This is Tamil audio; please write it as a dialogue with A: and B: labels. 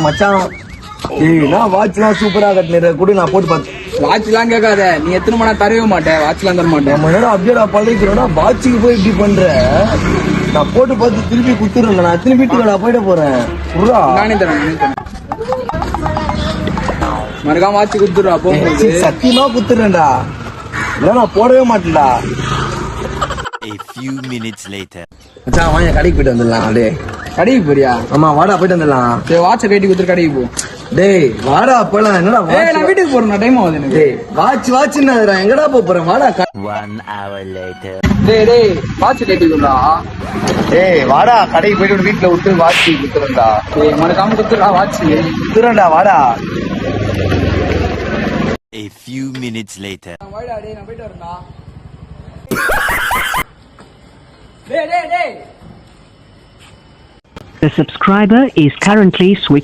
A: மச்சான் நான் வாட்ச்லாம் சூப்பரா கட்டினேன் கூட நான் போட்டு பார்த்தேன்.
B: வாட்ச்லாம் கேட்காத, நீ எத்தனை மணி தரவே மாட்டேன், வாட்ச்லாம் தர மாட்டேன்.
A: நம்ம நேரம் அப்படியே பழகிறோம்னா வாட்சுக்கு போய் இப்படி பண்ற. நான் போட்டு பார்த்து திருப்பி குத்துறேன். நான் எத்தனை வீட்டுக்கு நான் போயிட போறேன்.
B: நானே தரேன். மறக்காம வாட்சி குத்துடுறா போகும்போது.
A: சத்தியமா குத்துறேன்டா, இல்ல நான் போடவே மாட்டேன்டா.
C: A few minutes later.
A: மச்சான் வாங்க கடைக்கு போயிட்டு வந்துடலாம். அப்படியே
B: கடைக்கு போறியா?
A: ஆமா வாடா போயிட்டு வந்துடலாம்.
B: சரி வாட்சை கட்டி குத்துரு, கடைக்கு போ.
A: டேய் வாடா போலாம். என்னடா
B: நான் வீட்டுக்கு போறேன், டைம் ஆகுது எனக்கு.
A: டேய் வாட்சுன்னா எங்கடா போறேன் வாடா.
C: 1 hour later.
B: டேய் வாட்சை கட்டி குடுறா.
A: டேய் வாடா கடைக்கு போயிட்டு வீட்டுல விட்டு வாட்சி குத்துறேன்டா.
B: டேய் மறக்காம குத்துறா வாட்சி.
A: குத்துறேன்டா வாடா.
C: A few minutes later.
B: வாடா டேய், நான் போயிட்டு வரேன்டா. டேய்.
D: The subscriber is currently switched.